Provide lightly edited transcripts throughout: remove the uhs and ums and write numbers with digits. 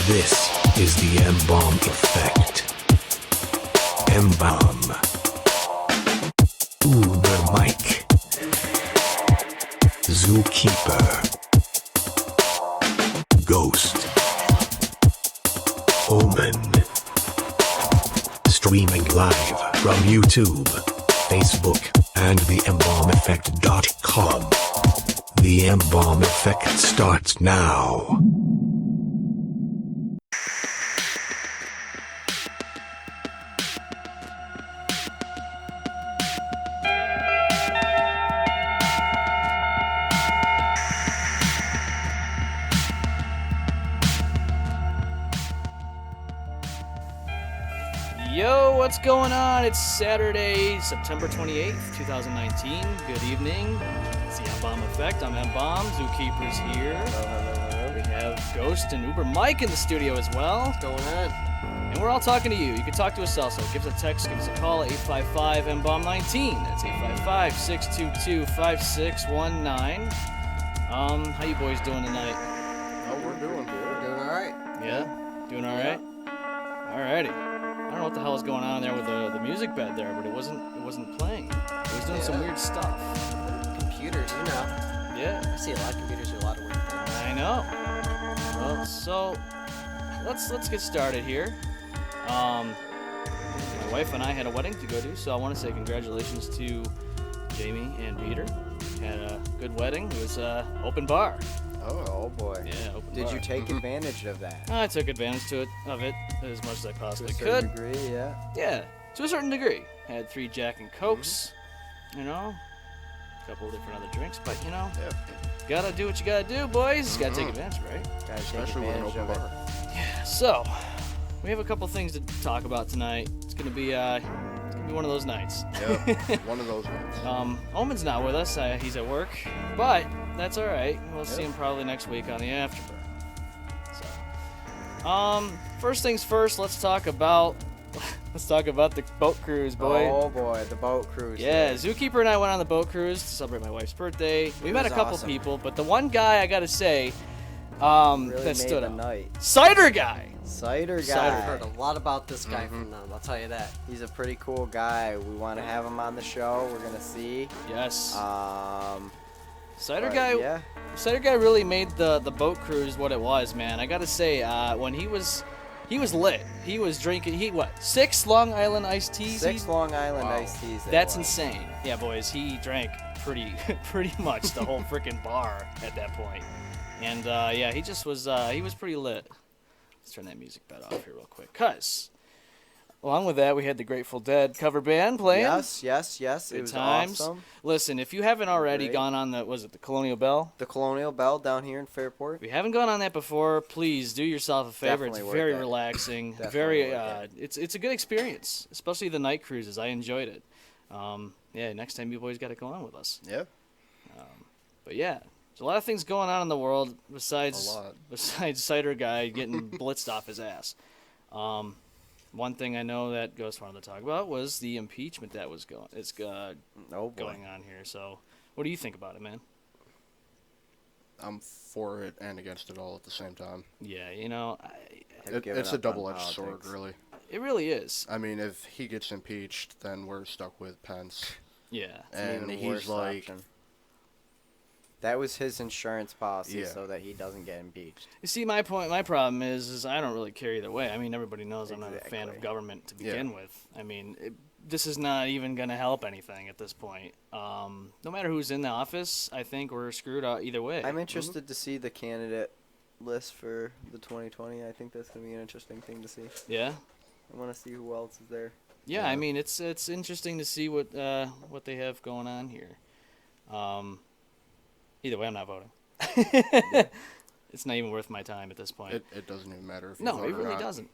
This is the M-Balm effect. M-Balm. Uber Mike. Zookeeper. Ghost. Omen. Streaming live from YouTube, Facebook, and the embalmeffect.com. The M-Balm effect starts now. Yo, what's going on? It's Saturday, September 28th, 2019. Good evening. It's the M-Balm Effect. I'm M-Balm. Zookeeper's here. Hello. We have Ghost and Uber Mike in the studio as well. What's going on? And we're all talking to you. You can talk to us also. Give us a text, give us a call, 855-M-Balm-19. That's 855-622-5619. How you boys doing tonight? Oh, we're doing good. We're doing all right. Yeah? Doing all right? Alrighty. I don't know what the hell is going on there with the music bed there, but it wasn't playing. It was doing some weird stuff. Computers, you know. Yeah, I see a lot of computers do a lot of weird things. I know. Well, so let's get started here. My wife and I had a wedding to go to, so I want to say congratulations to Jamie and Peter. Had a good wedding. It was open bar. Oh boy. Yeah, open Did bar. you take advantage of that? I took advance of it as much as I To possibly a certain could. degree, yeah. Yeah, to a certain degree. Had 3 Jack and Cokes, you know, a couple of different other drinks, but you know, gotta do what you gotta do, boys. Gotta take advantage, right? Gotta take Especially with an advantage open of it. bar. Yeah. So, we have a couple things to talk about tonight. It's gonna be one of those nights. Yep. One of those ones. Omen's not with us. He's at work, but that's all right. We'll see him probably next week on the Afterburn. So, first things first. Let's talk about the boat cruise, boy. Oh boy, the boat cruise. Yeah, Zookeeper and I went on the boat cruise to celebrate my wife's birthday. We met a was couple awesome. people, but the one guy I gotta say, Really that made stood the out. night. Cider Guy. Cider Guy. Cider. I've heard a lot about this guy from them, I'll tell you that. He's a pretty cool guy. We want to have him on the show. We're gonna see. Yes. Cider But, Guy. Yeah. Cider Guy really made the boat cruise what it was, man. I gotta say, when he was lit. He was drinking. 6 Long Island iced teas. 6 Long Island Wow. iced teas. That's insane. Yeah, boys. He drank pretty much the whole freaking bar at that point. And yeah, he just was. He was pretty lit. Let's turn that music bed off here real quick, cause along with that, we had the Grateful Dead cover band playing. Yes. Good It was times. awesome. Listen, if you haven't already Great. gone on the Colonial Bell? The Colonial Bell down here in Fairport. If you haven't gone on that before, please do yourself a favor. Definitely It's worth very it. relaxing. Definitely Very. worth It's a good experience, especially the night cruises. I enjoyed it. Yeah, next time you boys got to go on with us. Yeah. But yeah, there's a lot of things going on in the world besides A lot. Cider Guy getting blitzed off his ass. One thing I know that Ghost wanted to talk about was the impeachment that was Oh boy. going on here. So, what do you think about it, man? I'm for it and against it all at the same time. Yeah, you know, Have given It's a up on double-edged sword, politics. really. it really is. I mean, if he gets impeached, then we're stuck with Pence. Yeah. It's an And even he's worse like, option. That was his insurance policy Yeah. so that he doesn't get impeached. You see, my problem is I don't really care either way. I mean, everybody knows I'm not a fan of Exactly. government to begin with. I mean, this is not even going to help anything at this point. No matter who's in the office, I think we're screwed either way. I'm interested to see the candidate list for the 2020. I think that's going to be an interesting thing to see. Yeah. I want to see who else is there. Yeah, I mean, it's interesting to see what they have going on here. Either way, I'm not voting. It's not even worth my time at this point. it doesn't even matter if you No, vote it or really not. doesn't.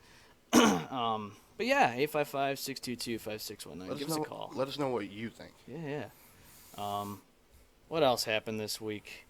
But yeah, 855-622-5619. Give us a call. Let us know what you think. Yeah. What else happened this week?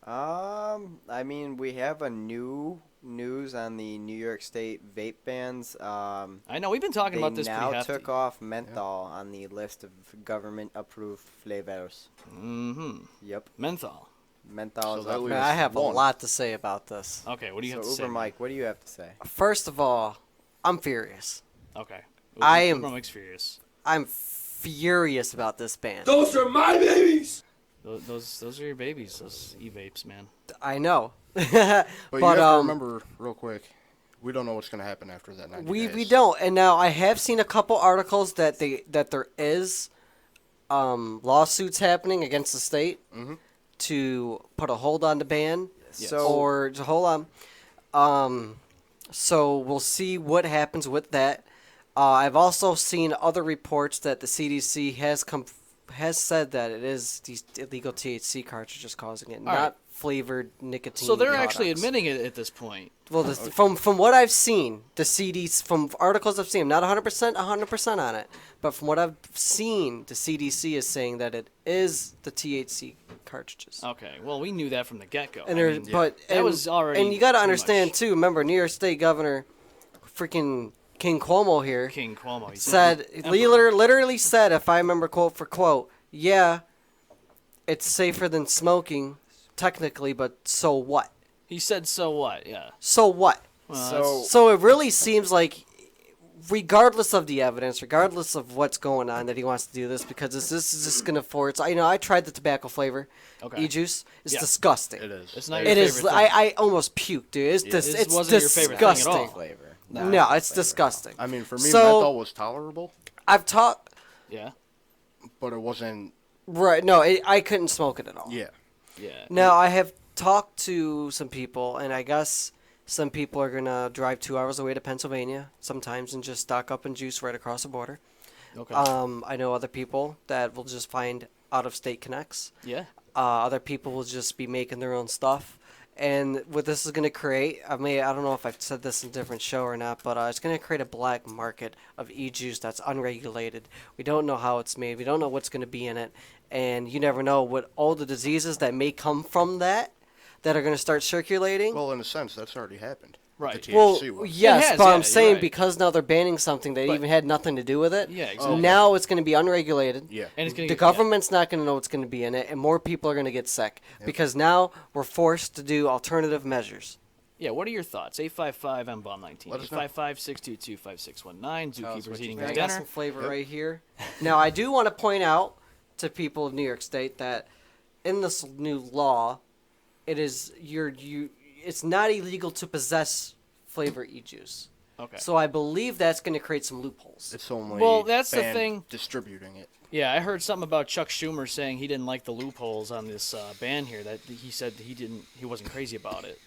I mean, we have a new news on the New York State vape bans. I know we've been talking about this They pretty now hefty. took off menthol on the list of government-approved flavors. Mm-hmm. Yep. Menthol. Menthol is So that up leaves Man, there. I have a one. lot to say about this. Okay, what do you have to So say? Uber Mike, what do you have to say? First of all, I'm furious. Okay. I am- Uber Mike's furious. I'm furious about this ban. Those are my babies! Those are your babies, those e-vapes, man. I know. But you have to um, remember, real quick, we don't know what's going to happen after that 90 we days. don't. And now I have seen a couple articles that there is lawsuits happening against the state to put a hold on the ban. Yes. So Or to hold on. So we'll see what happens with that. I've also seen other reports that the CDC has said that it is these illegal THC cartridges causing it, not right. flavored nicotine. So they're actually products. admitting it at this point. Well, from what I've seen, the CDC, from articles I've seen, I'm not 100% on it, but from what I've seen, the CDC is saying that it is the THC cartridges. Okay, well, we knew that from the get-go. And there's, but that and, was already and you got to pretty understand much too. Remember, New York State Governor, freaking King Cuomo here, King Cuomo. He said literally said, if I remember quote for quote, yeah, it's safer than smoking, technically, but so what? He said, so what? Yeah. So what? Well, So it really seems like, regardless of the evidence, regardless of what's going on, that he wants to do this because this is just gonna force. I tried the tobacco flavor, Okay. e-juice. It's Yeah. disgusting. It is. It's not your It is. favorite thing. I almost puked, dude. It's Yeah. dis- This it's wasn't your favorite thing at disgusting. all. flavor. No, it's disgusting. I mean, for me, So- menthol was tolerable, I've talked. Yeah. but it wasn't. Right. No, I couldn't smoke it at all. Yeah. Yeah. Now I have talked to some people, and I guess some people are gonna drive 2 hours away to Pennsylvania sometimes and just stock up on juice right across the border. Okay. I know other people that will just find out-of-state connects. yeah. Other people will just be making their own stuff. And what this is going to create, I don't know if I've said this in a different show or not, but it's going to create a black market of e-juice that's unregulated. We don't know how it's made. We don't know what's going to be in it. And you never know what all the diseases that may come from that are going to start circulating. Well, in a sense, that's already happened. with Right. The Well, THC one. yes, It has, but yeah, I'm you're saying right. because now they're banning something that But- even had nothing to do with it. Yeah, exactly. Now it's going to be unregulated. Yeah. And it's gonna The get, government's not going to know what's going to be in it, and more people are going to get sick because now we're forced to do alternative measures. Yeah, what are your thoughts? 855 M-Balm 19. Let us know. 855 622 5619. Zookeeper's eating his I got dinner. some flavor right here. Now I do want to point out to people of New York State that in this new law, it is it's not illegal to possess flavor e-juice. Okay. So I believe that's going to create some loopholes. It's only Well, that's the banned thing. distributing it. Yeah, I heard something about Chuck Schumer saying he didn't like the loopholes on this ban here. That he said he wasn't crazy about it.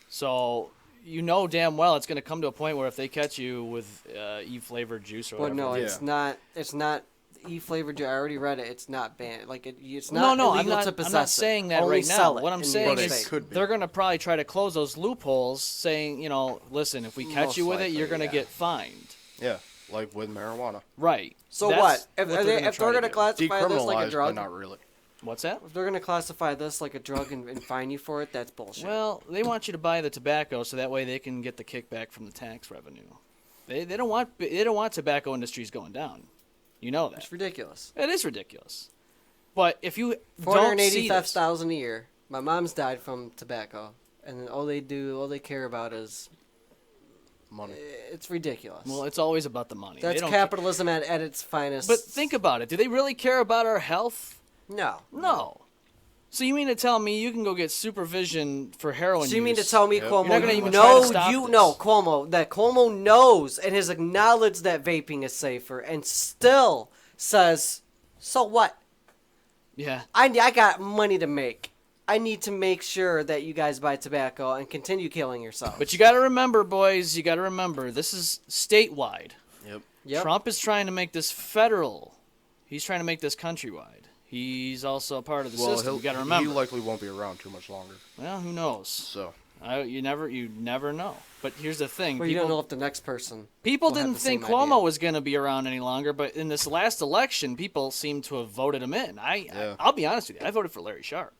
So you know damn well it's going to come to a point where if they catch you with e-flavored juice or But whatever. no, Yeah. it's not. It's not e-flavored. I already read it. It's not banned. Like it's No, not no, illegal I'm to not. possess I'm not it. saying that Only right now. sell it What I'm in New saying York But is it State. could be. they're going to probably try to close those loopholes, saying, listen, if we catch Most you with it, likely, you're going to yeah. get fined. Yeah, like with marijuana. Right. So That's what? If they're they're gonna try going to do. classify this like a Decriminalized, drug, but not really. What's that? if they're going to classify this like a drug and fine you for it, that's bullshit. Well, they want you to buy the tobacco so that way they can get the kickback from the tax revenue. They don't want tobacco industries going down. You know that. it's ridiculous. It is ridiculous. But if you don't see 485,000 a year. My mom's died from tobacco, and all they care about is Money. it's ridiculous. well, it's always about the money. They That's don't capitalism at its finest. But think about it. Do they really care about our health? no. No. So you mean to tell me you can go get supervision for heroin So you mean to use? tell me, Yep. Cuomo, You're not gonna you even try to know, stop you this. know, Cuomo, that Cuomo knows and has acknowledged that vaping is safer and still says, so what? Yeah. I got money to make. I need to make sure that you guys buy tobacco and continue killing yourselves. But you got to remember, boys, you got to remember, this is statewide. Yep. Yep. Trump is trying to make this federal. He's trying to make this countrywide. He's also a part of the system. You got to remember. he likely won't be around too much longer. Well, who knows? So You never know. But here's the thing. Well, you don't know if the next person. People will have didn't the think same Cuomo idea. was going to be around any longer, but in this last election, people seem to have voted him in. Yeah. I'll be honest with you. I voted for Larry Sharp.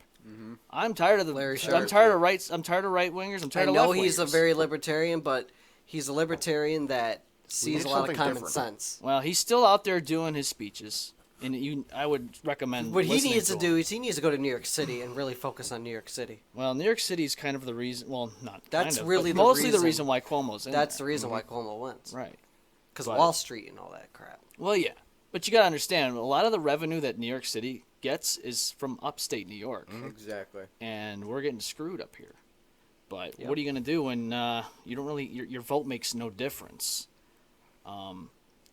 I'm tired of the. Larry I'm Sharp, tired of rights. I'm tired of right wingers. I'm I tired of know left he's a wingers. very libertarian, but he's a libertarian that sees need a lot of something common different. sense. Well, he's still out there doing his speeches. And I would recommend. What he listening needs to him. do is he needs to go to New York City and really focus on New York City. Well, New York City is kind of the reason. Well, not. That's kind of, really but the mostly the reason. reason why Cuomo's in. That's there. the reason why Cuomo wins. Right. Because But- Wall Street and all that crap. Well, yeah, but you gotta understand, a lot of the revenue that New York City gets is from upstate New York, Exactly. and we're getting screwed up here. But Yep. what are you gonna do when you don't really your vote makes no difference?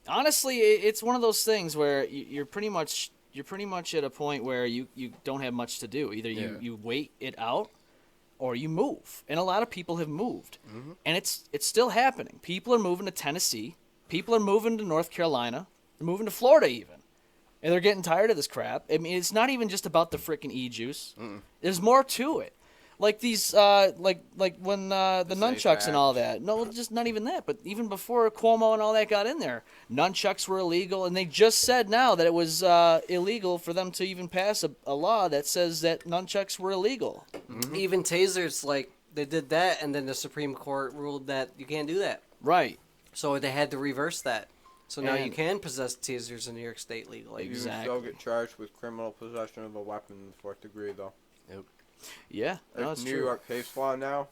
Honestly, it's one of those things where you're pretty much at a point where you don't have much to do. Either you wait it out, or you move. And a lot of people have moved, and it's still happening. People are moving to Tennessee. People are moving to North Carolina. They're moving to Florida even, and they're getting tired of this crap. I mean, it's not even just about the freaking e-juice. There's more to it. Like these, like when the nunchucks and all that. No, just not even that. But even before Cuomo and all that got in there, nunchucks were illegal, and they just said now that it was illegal for them to even pass a law that says that nunchucks were illegal. Even tasers, like they did that, and then the Supreme Court ruled that you can't do that. Right. So they had to reverse that. So now you And- can possess tasers in New York State legally. You still Exactly. get charged with criminal possession of a weapon in the 4th degree, though. Yeah. No, It's it's New true. York case law now,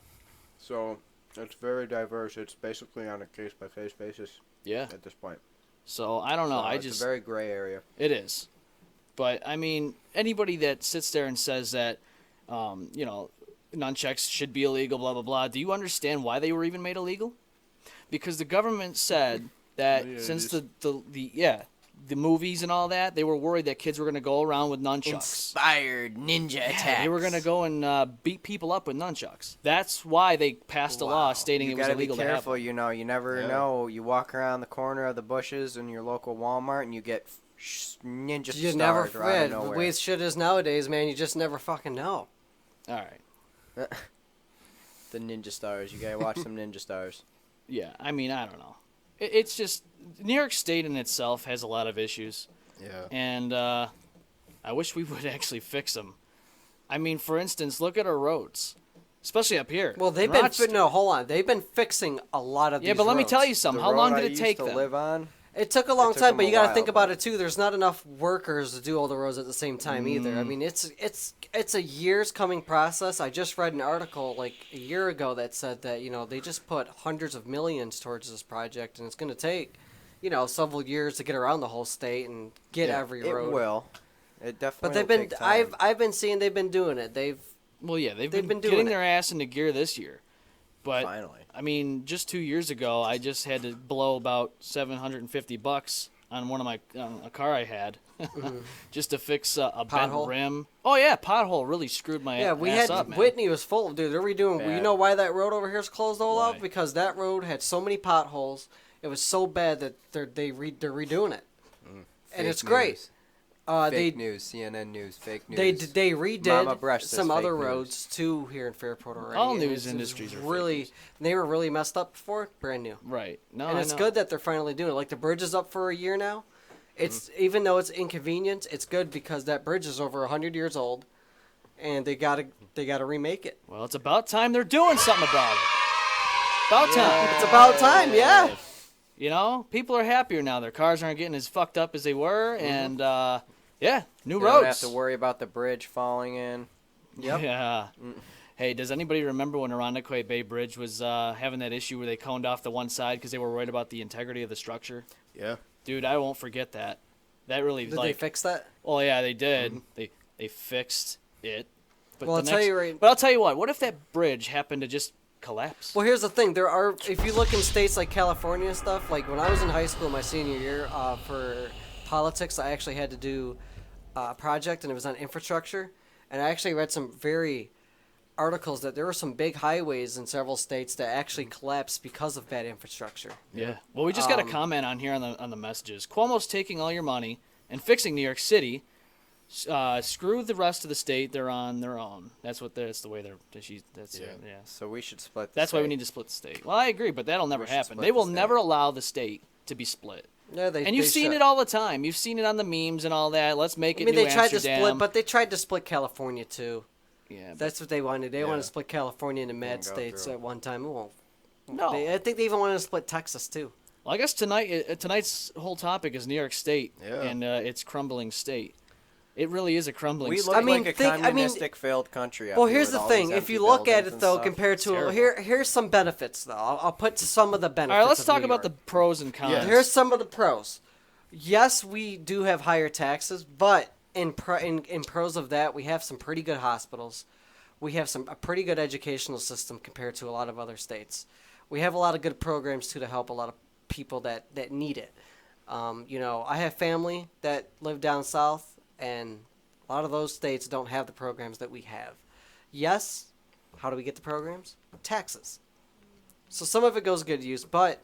so it's very diverse. It's basically on a case-by-case basis Yeah. at this point. So I don't know. So I it's just a very gray area. It is. But, I mean, anybody that sits there and says that, nunchucks should be illegal, blah, blah, blah, do you understand why they were even made illegal? Because the government said that Yeah, since just- the movies and all that, they were worried that kids were going to go around with nunchucks. Inspired ninja attacks. They were going to go and beat people up with nunchucks. That's why they passed a law stating You it was gotta be illegal to have careful, them. you know. You never know. You walk around the corner of the bushes in your local Walmart and you get ninja You stars never right out of fed. The nowhere. way shit is nowadays, man, you just never fucking know. All right. The ninja stars. You gotta watch some ninja stars. Yeah, I mean, I don't know. It's just New York State in itself has a lot of issues. Yeah. And I wish we would actually fix them. I mean, for instance, look at our roads, especially up here. Well, they've in been Rochester. no, hold on. They've been fixing a lot of Yeah, these but let me roads. tell you something. The How long road did I it used take to them? live on? It took a long took time, them but a you got to while, think about but- it too. There's not enough workers to do all the roads at the same time either. I mean, it's a years coming process. I just read an article like a year ago that said that they just put hundreds of millions towards this project, and it's going to take several years to get around the whole state and get every road. It will. It definitely. But they've will been take time. I've been seeing they've been doing it. Well, yeah, they've They've been been doing getting it. their ass into gear this year. But Finally. I mean, just 2 years ago, I just had to blow about $750 on one of my a car I had just to fix a bent Pothole? rim. Oh yeah, pothole really screwed my Yeah, we ass had up, man. Whitney was full. Dude, they're redoing. You Bad. know why that road over here is closed all Why? up? Because that road had so many potholes. It was so bad that they're redoing it, and Fake it's great. news. They Fake news. CNN news. Fake news. they redid Mama Brush says some fake other news. roads too here in Fairport already. All and news it's industries are fake really news. they were really messed up before, brand new. Right. No, And I it's know. good that they're finally doing it. Like the bridge is up for a year now. It's even though it's inconvenient, it's good because that bridge is over 100 years old, and they gotta remake it. Well, it's about time they're doing something about it. About time. It's about time, yeah. You know, people are happier now. Their cars aren't getting as fucked up as they were, and yeah, new You roads. don't have to worry about the bridge falling in. Yep. Yeah. Hey, does anybody remember when Irondequoit Bay Bridge was having that issue where they coned off the one side because they were worried about the integrity of the structure? Yeah. Dude, I won't forget that. That really Did like. they fix that? Oh yeah, they did. They fixed it. But Well, the I'll tell next- you right- But I'll tell you what. What if that bridge happened to just collapse? Well, here's the thing. There are, if you look in states like California and stuff, like when I was in high school my senior year for politics, I actually had to do a project, and it was on infrastructure. And I actually read some articles that there were some big highways in several states that actually collapsed because of bad infrastructure. Yeah. Well, we just got a comment on here on the messages. Cuomo's taking all your money and fixing New York City. Screw the rest of the state. They're on their own. That's the way they're. That's Yeah. yeah. So we should split. The That's why we state. need to split the state. Well, I agree, but that'll never We should happen. split They the will state. never allow the state to be split. Yeah, And you've seen it all the time. You've seen it on the memes and all that. Let's make it I mean, New they tried to Amsterdam. split, but they tried to split California too. yeah, but That's what they wanted. They Yeah. wanted to split California into mad Didn't go states through. at one time. Well, no. I think they even wanted to split Texas too. Well, I guess tonight's whole topic is New York State Yeah. and its crumbling state. It really is a crumbling We state. look I mean, like a think- I mean- communistic failed country. Well, up here here's with the all thing. these If you empty look at buildings it and though, stuff. compared to terrible. here's some benefits though. I'll put some of the benefits. All right, let's of talk New about the York. pros and cons. Yes. Here's some of the pros. Yes, we do have higher taxes, but in pros of that, we have some pretty good hospitals. We have a pretty good educational system compared to a lot of other states. We have a lot of good programs too to help a lot of people that need it. I have family that live down south, and a lot of those states don't have the programs that we have. Yes, how do we get the programs? Taxes. So some of it goes good use, but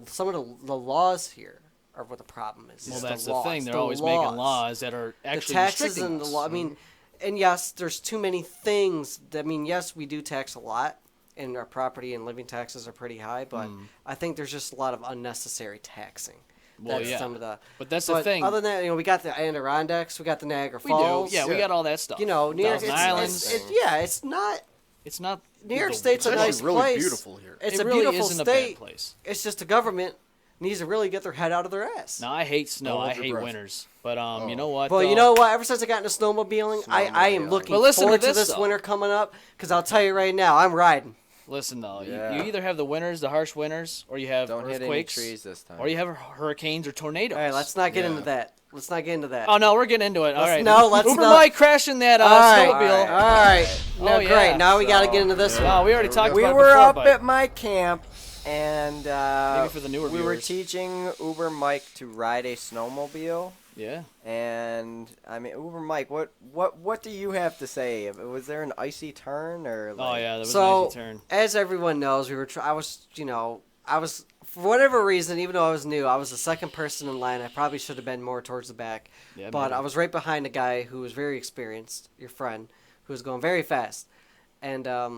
some of the laws here are what the problem is. Well, It's that's the laws. thing. They're The always making laws that are actually the taxes restricting and the us. law. I mean, and yes, there's too many things. I mean, yes, we do tax a lot, and our property and living taxes are pretty high. But I think there's just a lot of unnecessary taxing. Well, That's yeah. some of the. But that's the thing. Other than that, we got the Adirondacks, we got the Niagara We Falls. do. Yeah, we got all that stuff. New York, Thousand Islands. it's not. It's not. New York the- State's a It's nice actually really place. beautiful here. It's it a really beautiful isn't state. a bad place. It's just the government needs to really get their head out of their ass. Now I hate snow. Hold I your hate breath. winters. But you know what? Well, though? you know what? Ever since I got into snowmobiling, I am looking But listen to forward to this, this though. winter coming up. Because I'll tell you right now, I'm riding. Listen though, Yeah. you either have the winters, the harsh winters, or you have Don't hit any earthquakes, trees this time. or you have hurricanes or tornadoes. All right, let's not get Yeah. into that. Let's not get into that. Oh no, we're getting into it. All right. let's Uber not. Mike crashing that All right, snowmobile. all right. No, Oh, yeah. great. Now we got to So- get into this one. Wow, we already talked We about were it before, up but at my camp, and Maybe for the newer we were viewers. teaching Uber Mike to ride a snowmobile. yeah. And I mean, Uber Mike, what do you have to say? Was there an icy turn or? Oh Like, yeah, that was So, an easy turn. as everyone knows, I was for whatever reason, even though I was new, I was the second person in line. I probably should have been more towards the back. Yeah, But maybe. I was right behind a guy who was very experienced, your friend, who was going very fast. And I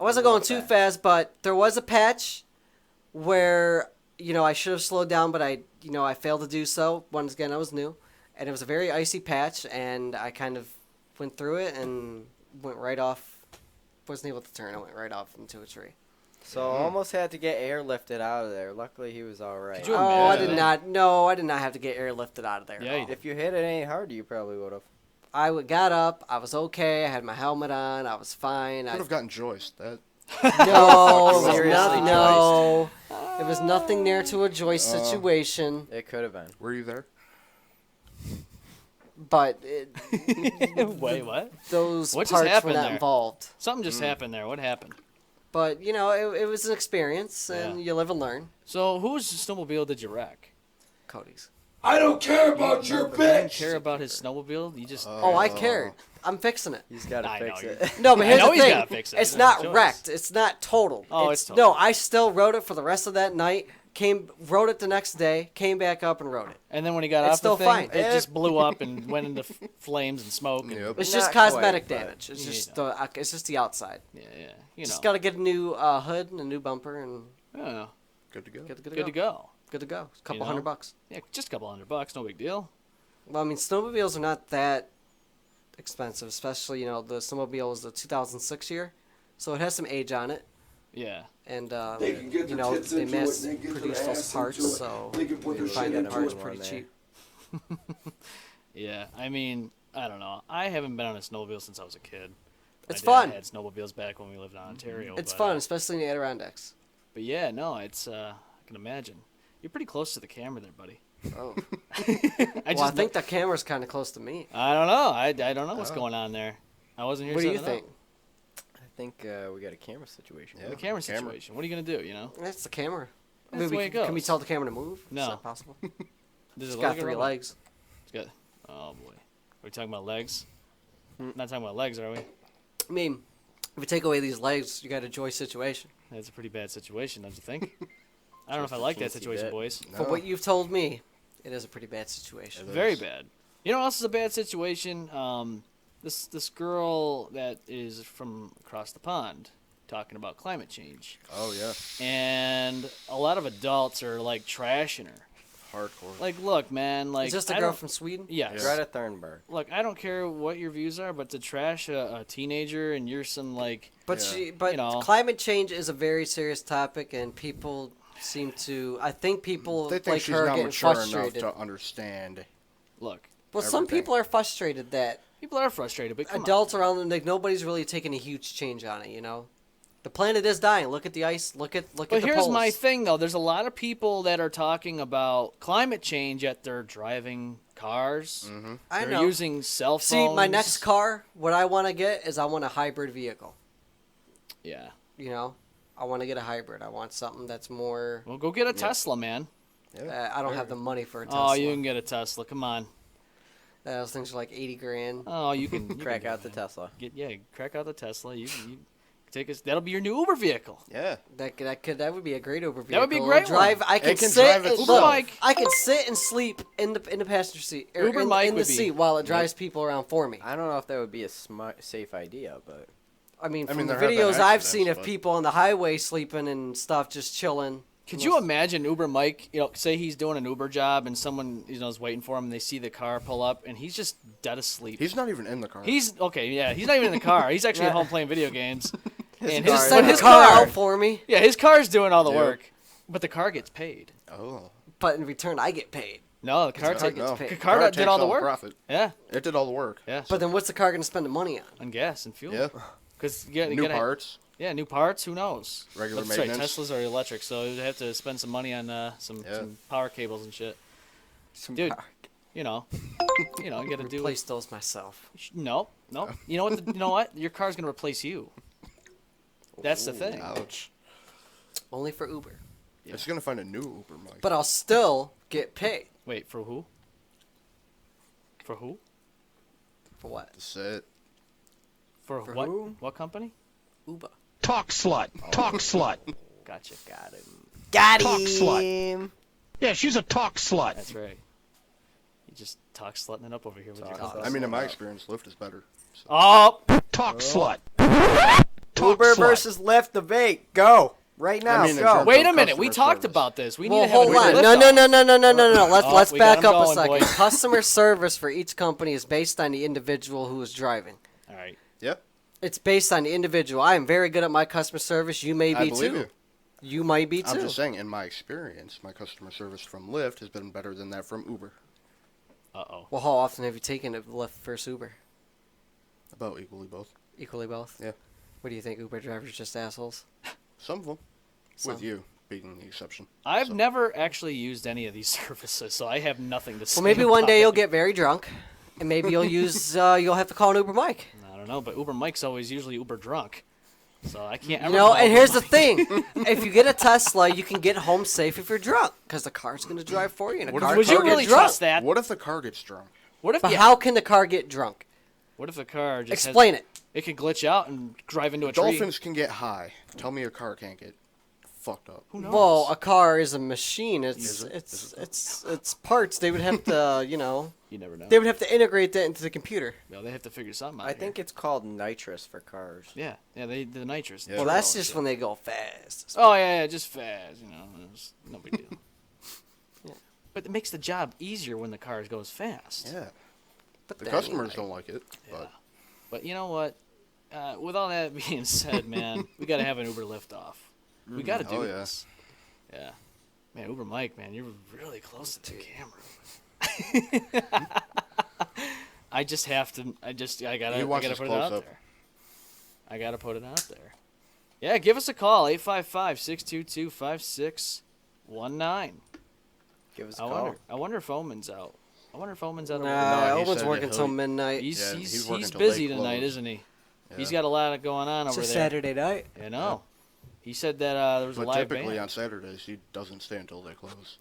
wasn't going too fast, but there was a patch where, I should have slowed down, but I failed to do so. Once again, I was new. And it was a very icy patch, and I kind of went through it and went right off. Wasn't able to turn. I went right off into a tree. So almost had to get airlifted out of there. Luckily, he was all right. Could you Oh, I imagine? did not. No, I did not have to get airlifted out of there. Yeah, at you all. did. If you hit it any harder, you probably would have. Got up. I was okay. I had my helmet on. I was fine. Could have gotten Joyce. That No, Seriously, no. It was nothing near to a Joyce situation, It could have been. were you there? but Wait, what? those What just parts were happened not there? involved. Something just happened there. What happened? But it was an experience, and Yeah. you live and learn. So whose snowmobile did you wreck? Cody's. I don't care about your You didn't care about his snowmobile? You just Oh, I cared. I'm fixing it. He's got to I fix know, it. No, but I here's know the he's thing. gotta fix it. It's It's not no choice. wrecked. It's not totaled. Oh, it's it's totaled. No, I still rode it for the rest of that night. Wrote it the next day. Came back up and rode it. And then when he got It's off still the thing, fine. it just blew up and went into flames and smoke. And, Yep. It's Not just quite, cosmetic but- damage. It's Yeah, just you it's just the outside. Yeah, you Just know. got to get a new hood and a new bumper and Yeah, Good to go. good to good to go. Good to go. A couple know? $100. Yeah, just a couple $100, no big deal. Well, I mean, snowmobiles are not that expensive, especially the snowmobile is the 2006 year, so it has some age on it, Yeah. and They can get their tits they into it, mass they can get produce their those ass parts, into it. so They can put you their can find shit the into parts it. pretty One cheap. Yeah, I mean, I don't know. I haven't been on a snowmobile since I was a kid. It's My dad fun. had snowmobiles back when we lived in Ontario. It's but, fun, especially in the Adirondacks. But yeah, no, it's I can imagine. You're pretty close to the camera there, buddy. Oh, I well, I think the camera's kind of close to me. I don't know. I don't know what's going on there. I wasn't here. What do you setting it think? up. I think we got a camera situation. Yeah. The camera Camera. situation. What are you gonna do? You know? That's the camera. That's the way it goes. Can we tell the camera to move? No. Is that possible? Does It's it got look like a 3 robot? legs. It's got. Oh boy. Are we talking about legs? Not talking about legs, are we? I mean, if we take away these legs, you got a Joyce situation. That's a pretty bad situation, don't you think? I don't know if I like that Teensy situation, bit. boys. For what you've told me, it is a pretty bad situation. Very bad. You know what else is a bad situation? This girl that is from across the pond talking about climate change. Oh yeah. And a lot of adults are like trashing her. Hardcore. Like, look, man, like Is this the I girl don't- from Sweden? Yes. Greta Thunberg. Look, I don't care what your views are, but to trash a teenager and you're some like But Yeah. but You know. climate change is a very serious topic, and people seem to. I think people They think like she's her not getting mature frustrated. enough to understand. Look, Well, some everything. people are frustrated that people are frustrated, but come adults on. around them, like nobody's really taking a huge change on it. You know, the planet is dying. Look at the ice. Look at But the here's poles. my thing, though. There's a lot of people that are talking about climate change, yet they're driving cars. Mm-hmm. I They're know. using cell phones. See, my next car, what I want to get is I want a hybrid vehicle. Yeah. You know, I want to get a hybrid. I want something that's more. Well, go get a Tesla, man. I don't have the money for a Tesla. Oh, you can get a Tesla. Come on. Those things are like 80 grand. Oh, you can Crack do out it, the man. Tesla. Crack out the Tesla. You take us. That'll be your new Uber vehicle. Yeah. That would be a great Uber vehicle. That would be a great drive. one. I can can sit. drive and- itself. look, Mike. I can sit and sleep in the passenger seat. Or Uber in, Mike in the would be- seat while it drives people around for me. I don't know if that would be a safe idea, but I mean, from mean, the there have been videos I've seen accidents, of but- people on the highway sleeping and stuff, just chilling. Could you imagine Uber Mike? Say he's doing an Uber job and someone is waiting for him, and they see the car pull up, and he's just dead asleep. He's not even in the car. He's okay. Yeah, he's not even in the car. He's actually at home playing video games. And Just his, send his the car car out for me, Yeah, his car's doing all the Yep. work, but the car gets paid. Oh. but in return I get paid. No, the car, car ta- gets no. paid. the car did takes all the work. profit. Yeah, It did all the work. yeah. But then what's the car going to spend the money on? On gas and fuel. Yeah. Because New parts. Yeah, new parts. Who knows? Regular That's maintenance. right. Teslas are electric, so you have to spend some money on some power cables and shit. Dude, you know, you got to do. Replace those myself. No. You know what? You know what? Your car's gonna replace you. That's the thing. Ouch. Only for Uber. Yeah. It's gonna find a new Uber, Mike. But I'll still get paid. Wait, for who? For who? For what? That's it. For For what? who? What company? Uber. Talk slut. Talk slut. Gotcha. Got him. got Talk him. slut. Yeah, she's a talk slut. That's right. You just talk slutting it up over here with your Talk car. I mean, in my experience, Lyft is better. So. Oh, Talk slut. Uber slut. versus Lyft debate. Go right now. I mean, in go. terms wait a of minute. We customer talked service. about this. We Well, need to have hold a on. lift No, off. no. Let's Oh, let's we got back him up a going, second. boys. Customer service for each company is based on the individual who is driving. All right. Yep. It's based on the individual. I am very good at my customer service. You may I be believe too. you. You might be too. I'm just saying, in my experience, my customer service from Lyft has been better than that from Uber. Uh-oh. Well, how often have you taken a Lyft versus Uber? About equally both. Equally both. Yeah. What do you think? Uber drivers just assholes? Some of them. Some. With you being the exception. I've So- never actually used any of these services, so I have nothing to say. Well, maybe one about day it. you'll get very drunk, and maybe you'll use. You'll have to call an Uber Mike. I don't know, but Uber Mike's always usually Uber drunk, so I can't. You ever know, call and Uber here's the Mike. thing: if you get a Tesla, you can get home safe if you're drunk, because the car's going to drive for you. And a What if car Would you can't get really drunk. trust that? What if the car gets drunk? What if? But yeah, how can the car get drunk? What if a car just Explain it. It could glitch out and drive into a tree. Dolphins can get high. Tell me a car can't get fucked up. Who knows? Well, a car is a machine. It's Is it? it's Is it it's parts. They would have to, you know, you never know. they would have to integrate that into the computer. Well, they have to figure something out. I think it's called nitrous for cars. Yeah, the nitrous. Yeah. Well, that's just when they go fast. Oh yeah, just fast. It's no big deal. Yeah. But it makes the job easier when the car goes fast. Yeah. But The then, customers like, don't like it, Yeah. but But you know what? With all that being said, man, we got to have an Uber lift off. We got to do Oh, yeah. this. Yeah. Man, Uber Mike, man, you're really close to the camera. I just have to. I gotta. He I wants gotta us put it close out up. there. I gotta put it out there. Yeah, give us a call 855-622-5619. Give us a I call. wonder. I wonder if Omen's out. I wonder if Omen's out. No, Nah, he Owen's said working that till he'll- midnight. He's Yeah, he's, he's working he's till busy they tonight, close. isn't he? yeah. He's got a lot going on It's over a there. Saturday night. I know. He said that there was But a live typically band. on Saturdays he doesn't stay until they close.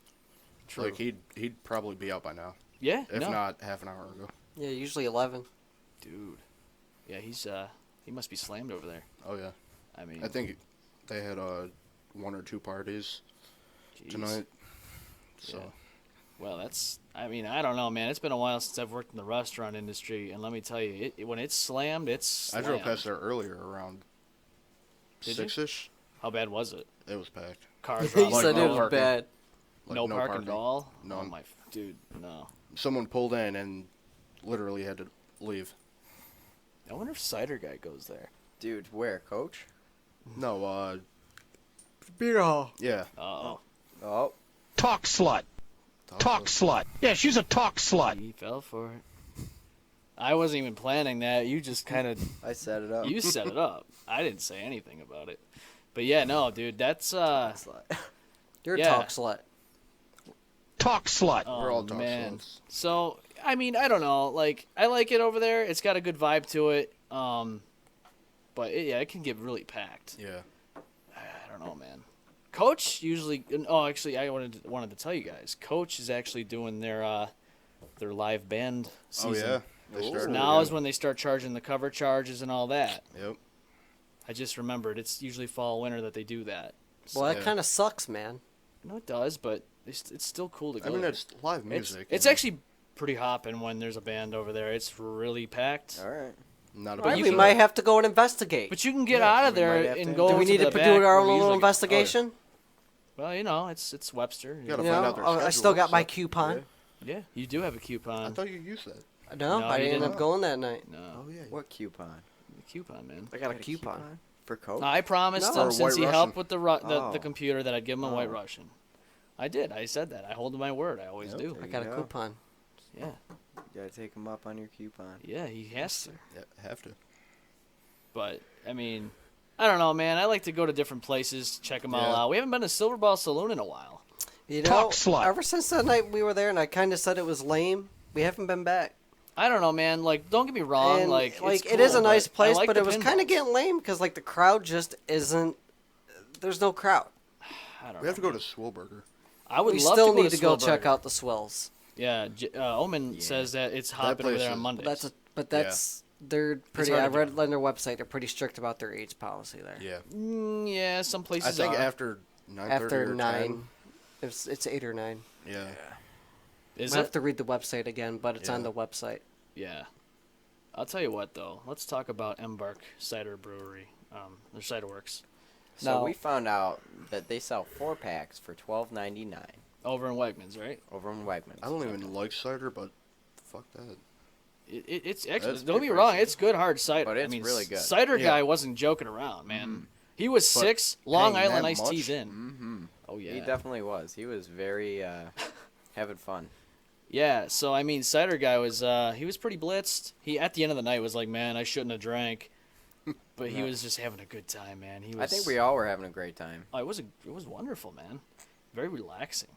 True. Like he'd probably be out by now, Yeah, if no. not half an hour ago. Yeah, usually 11. Dude. Yeah, he must be slammed over there. Oh yeah. I mean, I think they had 1 or 2 parties jeez. tonight. So Yeah. Well, I mean, I don't know, man. It's been a while since I've worked in the restaurant industry, and let me tell you, when it's slammed, it's I slammed. drove past there earlier around Did you? 6ish. How bad was it? It was packed. Cars He were Like said no it was parking. bad. Like, no parking parking. at all? None. Oh, my... Dude, no. Someone pulled in and literally had to leave. I wonder if Cider Guy goes there. Dude, where, Coach? No, Beer hall. Yeah. Oh, Oh, Talk slut. Talk slut. Yeah, she's a talk slut. he fell for it. I wasn't even planning that. You just kind of I set it up. you set it up. I didn't say anything about it. But yeah, no, dude, that's You're Yeah. a talk slut. Talk slut. oh, We're all talk man. sluts. So I mean, I don't know. Like, I like it over there. It's got a good vibe to it. But it can get really packed. Yeah. I don't know, man. Coach usually. Oh, actually, I wanted to tell you guys. Coach is actually doing their live band season. Oh, yeah. They So started now again. is when they start charging the cover charges and all that. Yep. I just remembered it's usually fall winter that they do that. Well, that Yeah. kind of sucks, man. No, it does, but it's still cool to go. I mean, there. it's live It's music. it's and actually pretty hopping when there's a band over there. It's really packed. All right. not a but big you We can- might have to go and investigate. But you can get Yeah, out of we there might have and to. go. Do we to need the to back do our where own we little usually- investigation? Well, it's Webster. You gotta You find know, out their I still got my schedule, so- coupon. Yeah, you do have a I coupon. thought you used that. No, No, I you ended didn't. up going that night. No, yeah. What coupon? the coupon, man. I got a coupon. For Coke? I promised No. him Or since he White helped Russian. with the Oh. computer that I'd give him a White Oh. Russian. I did. I said that. I hold to my word. I always Yep. do. There I you got a go. coupon. Yeah. You gotta take him up on your coupon. Yeah, he has to. Yeah, have to. But I mean, I don't know, man. I like to go to different places, check them all Yeah. out. We haven't been to Silver Ball Saloon in a while. You know, Talk slut. ever since that night we were there and I kind of said it was lame, we haven't been back. I don't know, man. Like, don't get me wrong. And, Like, it's it is a cool, nice but I place, like but the it was pinballs. kind of getting lame because like the crowd just isn't. There's no crowd. I don't We have to know. go to Swillburger. I would We love still to go need to go Swillburger. check out the swells. Yeah, Omen says that it's hopping over place there on is- Mondays. But that's they're pretty. hard I to read on their website they're pretty strict about their age policy there. Yeah. Yeah, some I places think are. after 9:30 After or 9, it's 8 or 9. 10. Yeah. Is I have it? to read the website again, but it's on Yeah. the website. Yeah. I'll tell you what, though. Let's talk about Embark Cider Brewery. Their cider works So No. we found out that they sell 4-packs for $12.99 over in Wegmans, right? over in Wegmans. I don't even like cider, but fuck that. It's actually, That's don't get me pretty wrong, pricey. it's good hard cider. But I it's mean, really good. Cider Yeah. Guy wasn't joking around, man. He was But 6 Long paying Island that iced teas much? in. Mm-hmm. Oh, yeah. He definitely was. He was very having fun. Yeah, so I mean, Cider Guy was he was pretty blitzed. He at the end of the night was like, "Man, I shouldn't have drank," but he was just having a good time, man. He was. I think we all were having a great time. Oh, it was wonderful, man. Very relaxing.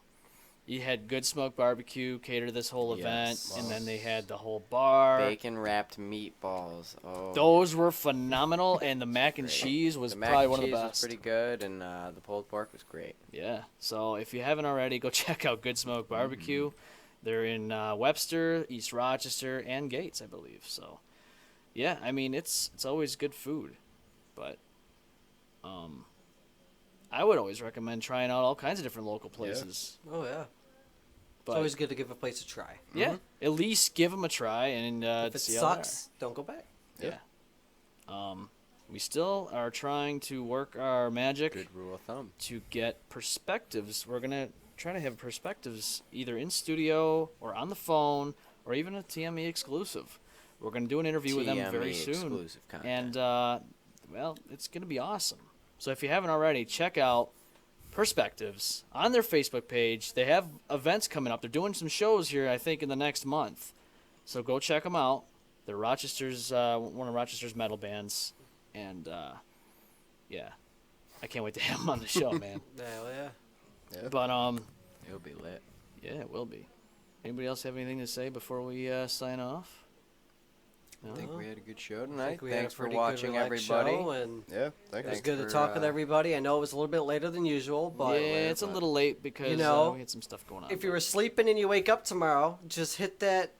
You had Good Smoke Barbecue cater this whole event, Yes. and then they had the whole bar. Bacon wrapped meatballs. Oh, Those were phenomenal, and the mac and Great. cheese was the mac probably and one of cheese the was best. pretty good, and the pulled pork was great. Yeah. So if you haven't already, go check out Good Smoke Barbecue. They're in Webster, East Rochester, and Gates, I believe. So, yeah, I mean it's always good food, but I would always recommend trying out all kinds of different local places. Oh yeah. But It's always good to give a place a try. yeah, at least give them a try and If it see how they sucks, don't go back. are. Yeah. We still are trying to work our magic Good rule of thumb. to get perspectives. We're gonna try to have perspectives either in studio or on the phone or even a TME exclusive. We're gonna do an interview with them very TME soon, exclusive content. and well, it's gonna be awesome. So if you haven't already, check out Perspectives on their Facebook page. They have events coming up. They're doing some shows here, I think, in the next month. So go check them out. They're Rochester's one of Rochester's metal bands, and yeah, I can't wait to have them on the show, man. Hell yeah. Yeah. But It'll be lit. yeah, it will be. Anybody else have anything to say before we sign off? No? I think we had a good show I tonight. think we had a Thanks for pretty watching, good, relaxed everybody. show, and Yeah, thank it was you. good to for, talk with everybody. I know it was a little bit later than usual, Yeah, but it's a little late because You know, we had some stuff going on. if you were sleeping and you wake up tomorrow, just hit that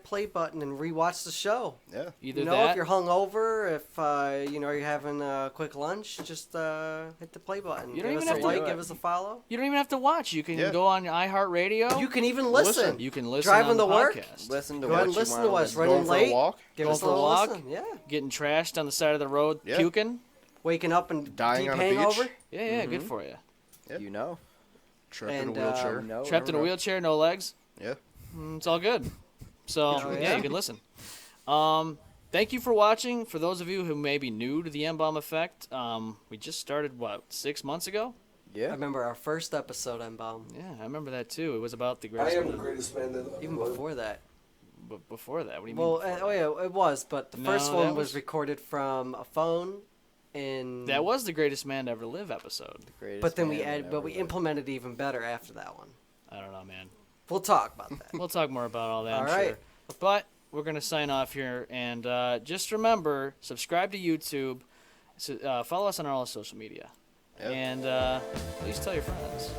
play button and rewatch the show. Yeah. either You know, that, if you're hungover, if you're having a quick lunch, just hit the play button. You don't give even us a have to like, do it. give us a follow. you don't even have to watch. You can Yeah. go on iHeartRadio. You can even listen. You can listen Driving on to the work? podcast. Listen to Go what ahead and you listen want to us. listen Running Going for late. a walk? Give Going us a for a little walk? listen. Yeah. Getting trashed on the side of the road, Yeah. puking. Waking up and Dying deep on a beach? hangover. Yeah, good for you. Yeah. You know. Trapped in a And, wheelchair. No, Trapped in a wheelchair, no legs. Yeah. It's all good. So Oh, yeah, yeah? you can listen. thank you for watching. For those of you who may be new to the M-Balm effect, we just started, 6 months ago? I Yeah. remember our first episode on Balm. Yeah, I remember that too. It was about the I greatest am the man. greatest man that Even before that. But before that, what do you Well, mean? before yeah, it was, but the No, first that one was- was recorded from a phone in. that was the greatest man to ever live episode. Greatest But then we man add, but we ever. implemented even better after that one. I don't know, man. We'll talk about that. We'll talk more about all that, All I'm right. sure. But we're going to sign off here. And just remember, subscribe to YouTube. Follow us on all our social media. Yep. And please tell your friends.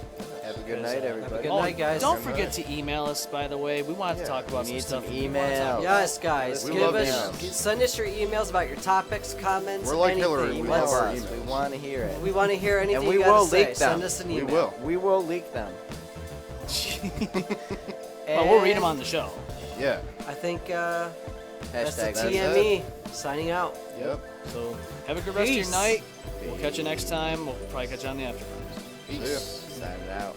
Have a good night, everybody. good night, guys. Don't forget to email us, by the way. We want to talk about we need some some stuff. We wanna talk emails. about- Yes, guys. We Give love us, emails. send us your emails about your topics, comments, We're like anything. Hillary, we Email love our us. emails. We want to hear it. We want to hear anything And we you gotta will say. leak them. Send us an We email. will. We will leak them. Well, we'll read them on the show. Yeah. I think that's the Hashtag That's TME. Signing out. Yep. So have a good rest Peace. of your night. We'll catch you next time. We'll probably catch you on the after. See ya. Sign it out.